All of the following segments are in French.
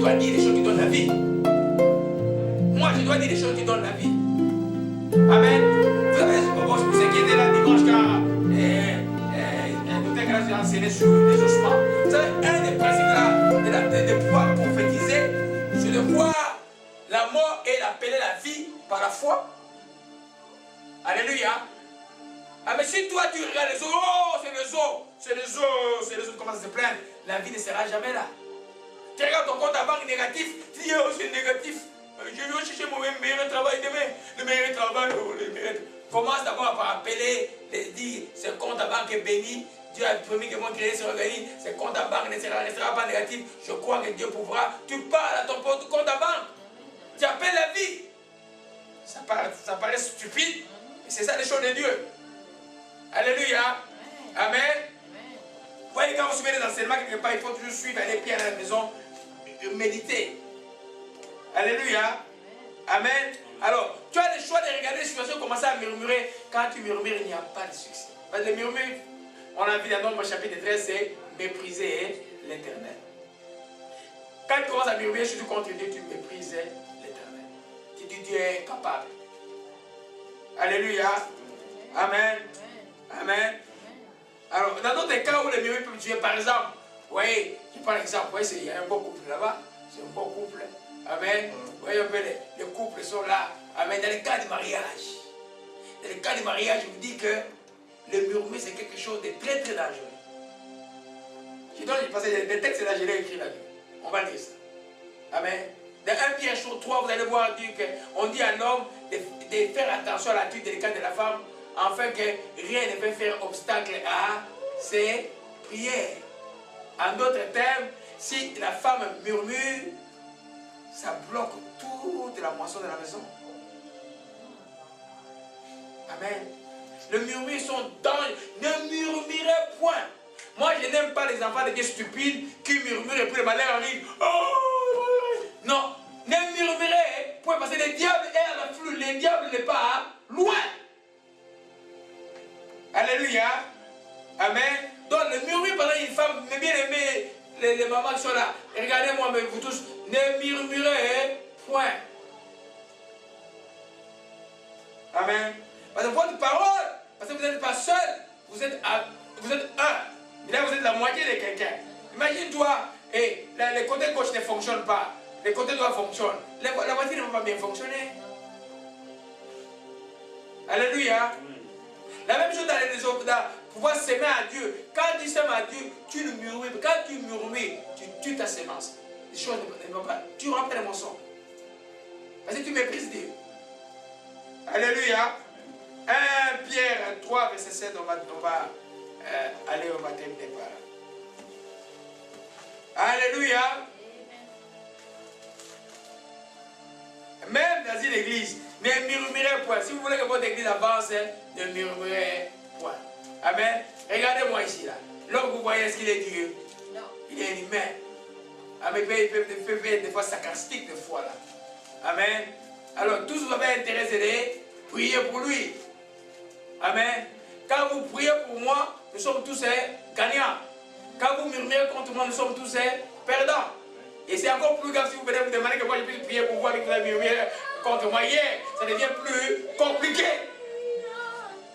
dois dire des choses qui donnent la vie. Moi, je dois dire des choses qui donnent la vie. Amen. Vous savez, vous inquiétez là dimanche car docteur Grâce a enseigné sur les ossements. Vous savez, un des principes de pouvoir prophétiser, c'est de voir la mort et d'appeler la vie par la foi. Alléluia. Ah, mais si toi tu regardes les os, oh, c'est les os, c'est les os, c'est les os, commencent à se plaindre, la vie ne sera jamais là. Tu regardes ton compte à banque négatif, tu dis, oh, c'est négatif. Je vais chercher mon meilleur travail demain. Le meilleur travail, le meilleur. Commence d'abord par appeler, dire, ce compte à banque est béni. Dieu a promis que mon crédit se réunit. Ce compte à banque ne sera pas négatif. Je crois que Dieu pourra. Tu parles à ton compte à banque. Tu appelles la vie. Ça paraît stupide. Mais c'est ça les choses de Dieu. Alléluia. Amen. Vous voyez, quand vous suivez les enseignements quelque part, il faut toujours suivre les pieds à la maison, méditer. Alléluia. Amen. Alors, tu as le choix de regarder les situations, commencer à murmurer. Quand tu murmures, il n'y a pas de succès. Parce que le murmure, on a vu dans Nombre chapitre 13, c'est mépriser l'Éternel. Quand tu commences à murmurer surtout contre Dieu, tu méprises l'Éternel. Tu dis Dieu est capable. Alléluia. Amen. Amen. Alors, dans d'autres cas où le murmure peut tuer, par exemple, vous voyez, je prends l'exemple, vous voyez, il y a un beau couple là-bas, c'est un beau couple. Amen. Vous voyez un peu, les couples sont là. Amen. Dans les cas de mariage, je vous dis que le murmure, c'est quelque chose de très très dangereux. Je donne, parce que les textes là, je l'ai écrit là-dessus. On va lire ça. Amen. Dans 1 Pierre 3, vous allez voir dire qu'on dit à l'homme de faire attention à l'attitude délicate de la femme, afin que rien ne peut faire obstacle à ses prières. En d'autres termes, si la femme murmure, ça bloque toute la moisson de la maison. Amen. Le murmure sont dangereux. Ne murmurez point. Moi, je n'aime pas les enfants de Dieu stupides qui murmurent et puis le malheur arrive. Oh, non, ne murmurez point parce que le diable est à l'afflux. Le diable n'est pas loin. Alléluia. Amen. Donc, le murmure pendant une femme, mais bien aimé, les mamans qui sont là, regardez-moi, mais vous tous, ne murmurez point. Amen. Parce que votre parole, parce que vous n'êtes pas seul, vous êtes un. Et là, vous êtes la moitié de quelqu'un. Imagine-toi, et les côtés gauche ne fonctionnent pas, les côtés droit fonctionnent. La moitié ne va pas bien fonctionner. Alléluia. La même chose dans les autres, pouvoir s'aimer à Dieu. Quand tu s'aimes à Dieu, tu le murmures. Quand tu murmures, tu tues ta sémence. Les choses ne vont pas. Tu remplis les mensonges. Parce que tu méprises Dieu. Alléluia. 1 Pierre 3, verset 7, on va aller au baptême des parents. Alléluia. Même dans une église, ne murmurez point. Si vous voulez que votre église avance, ne murmurez point. Amen. Regardez-moi ici, là. L'homme, vous voyez, est-ce qu'il est Dieu? Non. Il est humain. Amen. Il peut être des fois sarcastique, des fois, là. Amen. Alors, tous vous avez intérêt de prier pour lui. Amen. Quand vous priez pour moi, nous sommes tous gagnants. Quand vous murmurez contre moi, nous sommes tous perdants. Et c'est encore plus grave si vous venez me demander que moi je puisse prier pour vous avec la murmure contre moi hier. Ça devient plus compliqué.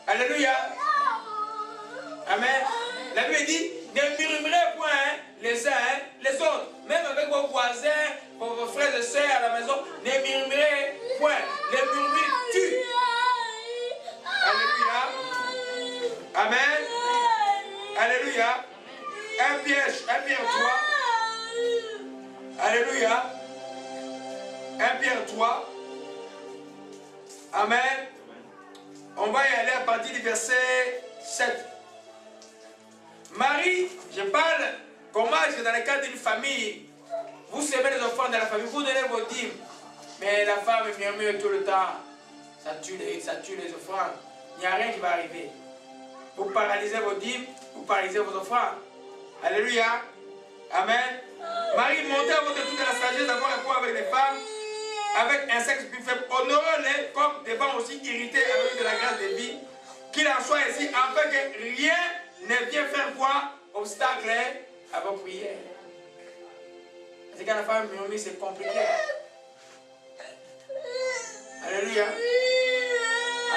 Alléluia. Amen. La Bible dit, ne murmurez point les uns les autres. Même avec vos voisins, vos frères et sœurs à la maison, ne murmurez point. Les murmures tuent. Alléluia. Amen. Alléluia. 1 Pierre 3. Alléluia. 1 Pierre 3. Amen. On va y aller à partir du verset 7. Marie, je parle comment c'est dans le cadre d'une famille. Vous semez les enfants dans la famille, vous donnez vos dîmes. Mais la femme murmure tout le temps. Ça tue les offrandes. Il n'y a rien qui va arriver. Vous paralysez vos dîmes, vous paralysez vos offrandes. Alléluia. Amen. Marie, montez à votre tour de la sagesse d'avoir rapport avec les femmes, avec un sexe plus faible. Honorez-les comme des femmes aussi irritées avec de la grâce de vie. Qu'il en soit ainsi, afin que rien ne vienne faire quoi obstacle à vos prières. C'est quand la femme murmure, c'est compliqué. Alléluia.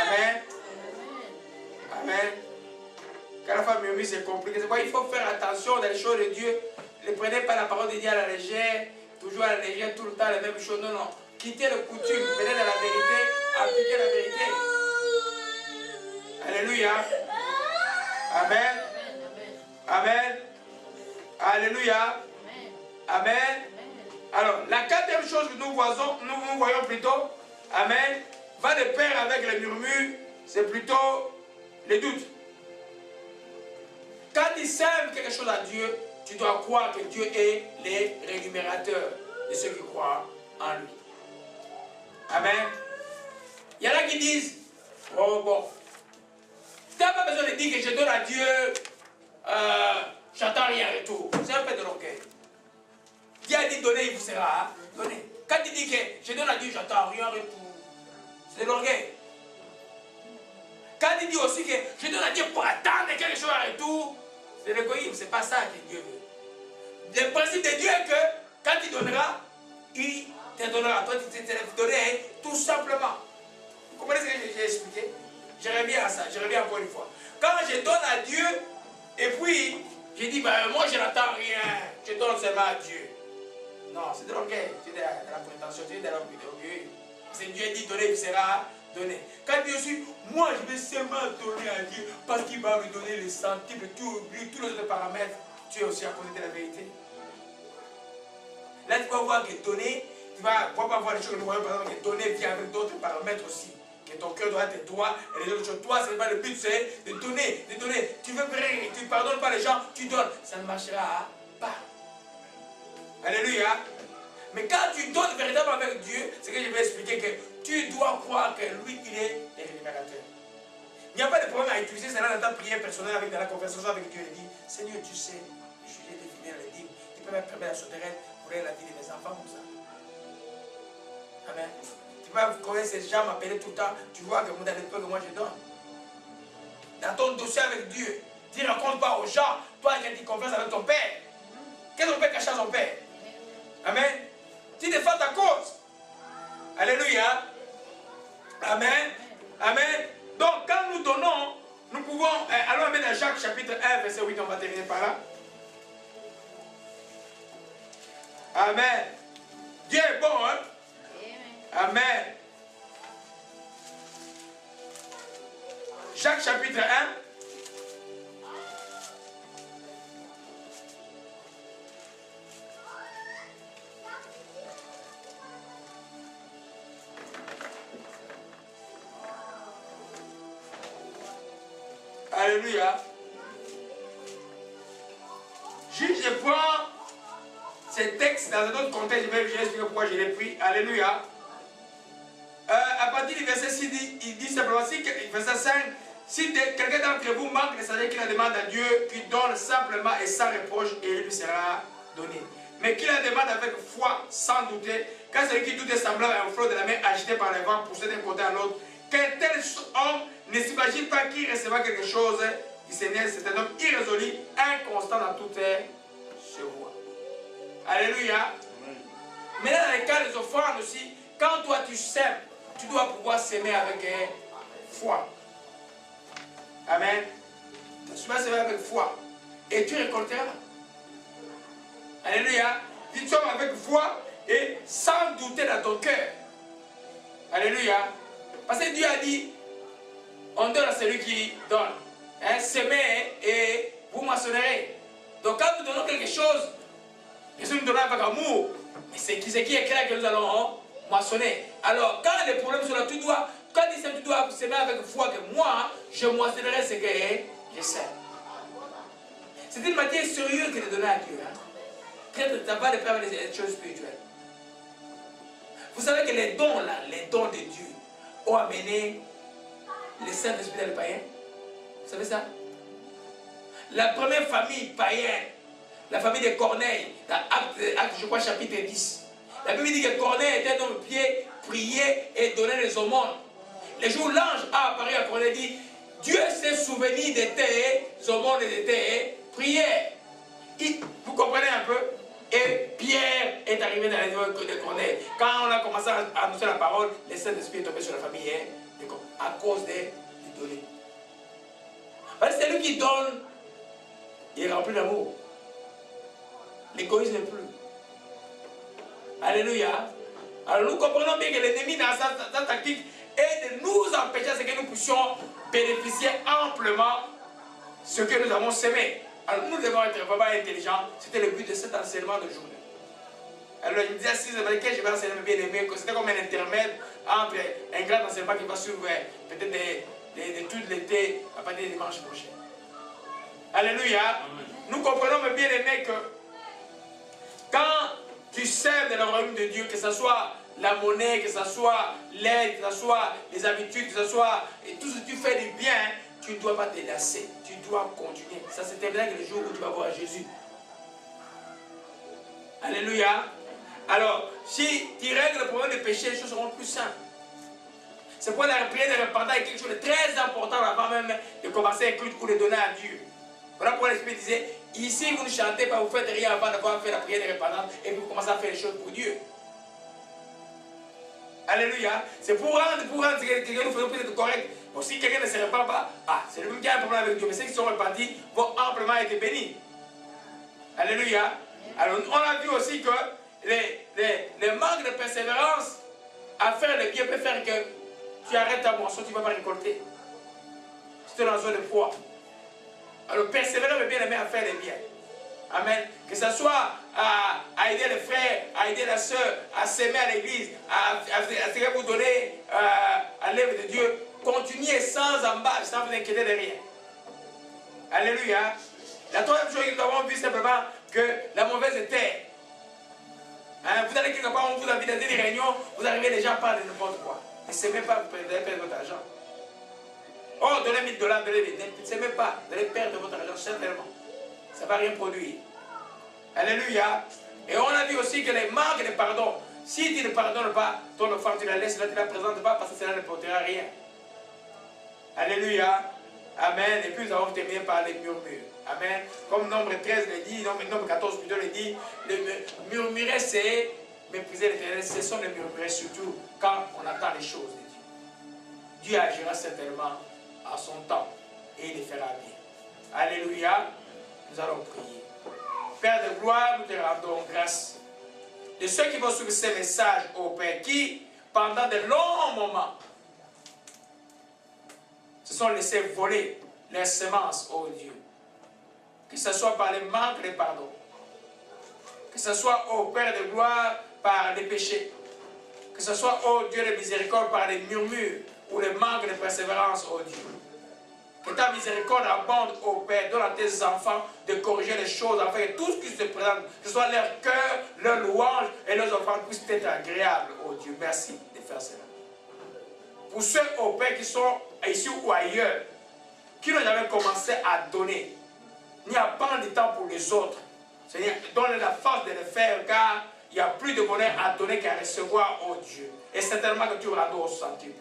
Amen. Amen. Quand la femme murmure, c'est compliqué. C'est pourquoi il faut faire attention dans les choses de Dieu. Ne prenez pas la parole de Dieu à la légère, toujours à la légère, tout le temps, les mêmes choses. Non, non. Quittez le coutume, venez dans la vérité, appliquez la vérité. Alléluia. Amen. Amen. Alléluia. Amen. Alors, la quatrième chose que nous voyons plutôt, amen, va de pair avec les murmures, c'est plutôt les doutes. Quand tu sèmes quelque chose à Dieu, tu dois croire que Dieu est les rémunérateurs de ceux qui croient en lui. Amen. Il y en a qui disent, oh bon, tu n'as pas besoin de dire que je donne à Dieu, j'attends rien en retour. C'est un peu de l'orgueil. Dieu a dit donner, il vous sera donné. Quand tu dis que je donne à Dieu, j'attends rien en retour, c'est de l'orgueil. Quand tu dis aussi que je donne à Dieu pour attendre quelque chose en retour, c'est l'égoïsme, c'est pas ça que Dieu veut. Le principe de Dieu est que quand il donnera, il te donnera. Toi, tu te donner tout simplement. Vous comprenez ce que j'ai expliqué? Je reviens à ça, je reviens encore une fois. Quand je donne à Dieu, et puis je dis, ben, moi je n'attends rien, je donne seulement à Dieu. Non, c'est de l'orgueil, c'est de la prétention, c'est de l'orgueil. C'est Dieu dit donner, il sera donné. Quand Dieu dit, moi je vais seulement donner à Dieu parce qu'il va me donner les centimes, tous les autres paramètres, tu es aussi à côté de la vérité. Là, tu vas voir que donner, tu vas pas voir les choses que nous voyons, par exemple, que donner vient avec d'autres paramètres aussi. Que ton cœur doit être droit et les autres choses. Toi, c'est pas le but, c'est de donner, de donner. Tu veux prier, tu ne pardonnes pas les gens, tu donnes. Ça ne marchera pas. Alléluia. Mais quand tu donnes véritablement avec Dieu, c'est que je vais expliquer que tu dois croire que lui, il est le rémunérateur. Il n'y a pas de problème à utiliser cela dans ta prière personnelle, avec dans la conversation avec Dieu. Il dit, Seigneur, tu sais, le sujet définir les dîmes. Tu peux me permettre la souterraine pour la vie de mes enfants comme ça. Amen. Tu vas connaître ces gens m'appeler tout le temps. Tu vois que dans le peu que moi je donne. Dans ton dossier avec Dieu, tu ne racontes pas aux gens, toi qui tu confiance avec ton Père. Qu'est-ce que ton Père cache à son Père? Amen. Tu défends ta cause. Alléluia. Amen. Amen. Donc, quand nous donnons, nous pouvons... allons mettre dans Jacques chapitre 1, verset 8, on va terminer par là. Amen. Dieu est bon, hein? Amen. Jacques chapitre 1. Alléluia. Je prends ces textes dans un autre contexte, je vais expliquer pourquoi je l'ai pris. Alléluia. À partir du verset 6, il dit simplement, verset 5, si quelqu'un d'entre vous manque de sagesse, qu'il la demande à Dieu, qu'il donne simplement et sans reproche, et il lui sera donné. Mais qu'il la demande avec foi, sans douter, car celui qui doute est semblable à un flot de la mer agité par les vents, poussé d'un côté à l'autre. Qu'un tel homme ne s'imagine pas qu'il recevra quelque chose du Seigneur, c'est un homme irrésolu, inconstant dans toutes ses voies. Alléluia. Maintenant, dans les cas des offrandes aussi, quand toi tu sèmes, tu dois pouvoir s'aimer avec foi. Amen. Tu vas s'aimer avec foi. Et tu récolteras. Alléluia. Tu sommes avec foi et sans douter dans ton cœur. Alléluia. Parce que Dieu a dit, on donne à celui qui donne. Hein, s'aimer et vous moissonnerez. Donc quand nous donnons quelque chose, Jésus nous donnera avec amour. Mais c'est qui est clair que nous allons moissonner. Alors, quand les problèmes sont là, quand tu dois s'aimer avec foi que moi, je moissonnerai ce que je sais. C'est une matière sérieuse que de donner à Dieu. Hein. Peut-être tu pas de faire des choses spirituelles. Vous savez que les dons là, les dons de Dieu, ont amené les Saint-Esprit dans les païens. Vous savez ça? La première famille païenne, la famille de Corneille, dans Actes, je crois, chapitre 10. La Bible dit que Corneille était dans le pied, priait et donnait les aumônes. Le jour où l'ange a apparu à Corneille, dit, Dieu s'est souvenu de tes aumônes et de tes prières. Vous comprenez un peu? Et Pierre est arrivé dans les niveaux de Corneille. Quand on a commencé à annoncer la parole, le Saint-Esprit est tombé sur la famille à cause des données. Parce que c'est lui qui donne, il est rempli d'amour. L'égoïsme n'est plus. Alléluia. Alors nous comprenons bien que l'ennemi dans sa tactique est de nous empêcher à ce que nous puissions bénéficier amplement ce que nous avons semé. Alors nous devons être vraiment intelligents. C'était le but de cet enseignement de journée. Alors il me disait, si je vais enseigner mes bien-aimés, que c'était comme un intermède entre un grand enseignement qui va suivre peut-être tout l'été à partir du dimanche prochain. Alléluia. Nous comprenons mes bien-aimés que quand tu sers dans le royaume de Dieu, que ce soit la monnaie, que ce soit l'aide, que ce soit les habitudes, que ce soit tout ce que tu fais du bien, tu ne dois pas te lasser, tu dois continuer. Ça c'est terminé le jour où tu vas voir Jésus. Alléluia. Alors, si tu règles le problème du péché, les choses seront plus simples. C'est pourquoi la prière de repentance est quelque chose de très important avant même de commencer un culte ou de donner à Dieu. Voilà pourquoi l'Esprit disait, ici vous ne chantez pas, vous ne faites rien avant d'avoir fait la prière de repentance et vous commencez à faire les choses pour Dieu. Alléluia. C'est pour rendre ce que nous faisons peut-être correct. Bon, si quelqu'un ne se repent pas, c'est le même qui a un problème avec Dieu. Mais ceux qui sont repentis vont amplement être bénis. Alléluia. Alors, on a vu aussi que les manques de persévérance à faire le bien peut faire que tu arrêtes ta moisson, tu ne vas pas récolter. Si tu es dans une zone de foi. Alors, persévérer le bien aimé à faire le bien. Amen. Que ce soit à aider les frères, à aider la soeur, à s'aimer à l'église, à vous donner à l'œuvre de Dieu. Continuez sans embâche, sans vous inquiéter de rien. Alléluia. La troisième chose que nous avons vu simplement que la mauvaise terre. Vous allez quelque part, on vous invite dans des réunions, vous arrivez, les gens parlent de n'importe quoi. Ne s'aimez pas, vous allez perdre votre argent. Oh, donnez 1000 $, donnez, ne s'aimez pas, vous allez perdre votre argent certainement. Ça ne va rien produire. Alléluia. Et on a vu aussi que les manques de pardon, si tu ne pardonnes pas, ton enfant, tu la laisses là, tu ne la présentes pas parce que cela ne portera rien. Alléluia. Amen. Et puis nous avons terminé par les murmures. Amen. Comme nombre 13 le dit, nombre 14 plutôt le dit, murmurer c'est mépriser l'Éternel, ce sont les murmurer surtout quand on attend les choses de Dieu. Dieu agira certainement à son temps et il les fera bien. Alléluia. Nous allons prier. Père de gloire, nous te rendons grâce de ceux qui vont suivre ces messages au Père, qui, pendant de longs moments, se sont laissés voler les semences, ô Dieu. Que ce soit par les manques de pardon, que ce soit, ô Père de gloire, par les péchés, que ce soit, ô Dieu de miséricorde, par les murmures ou les manques de persévérance, ô Dieu. Que ta miséricorde abonde, ô Père, donne à tes enfants de corriger les choses, afin que tout ce qui se présente, que ce soit leur cœur, leur louange et leurs offrandes puissent être agréables, ô Dieu. Merci de faire cela. Pour ceux, ô Père, qui sont ici ou ailleurs, qui n'ont jamais commencé à donner, ni à prendre du temps pour les autres, Seigneur, donne la force de le faire, car il n'y a plus de bonheur à donner qu'à recevoir, ô Dieu. Et certainement que tu rendras au centuple.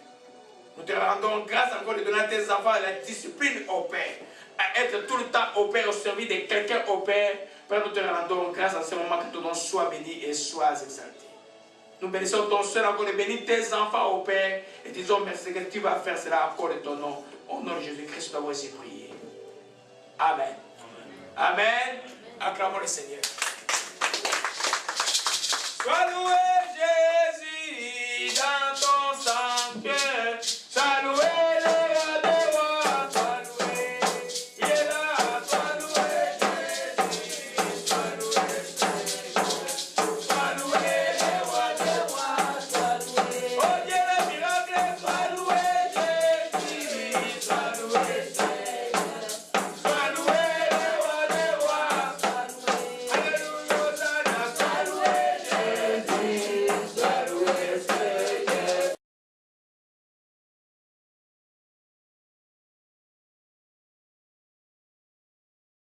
Nous te rendons grâce encore de donner à tes enfants la discipline au Père, à être tout le temps au Père, au service de quelqu'un au Père. Père, nous te rendons grâce en ce moment que ton nom soit béni et soit exalté. Nous bénissons ton seul encore de bénir tes enfants au Père et disons merci que tu vas faire cela encore de ton nom. Au nom de Jésus-Christ, nous avons ainsi prié. Amen. Amen. Amen. Acclamons le Seigneur. Sois loué Jésus dans ton sanctuaire.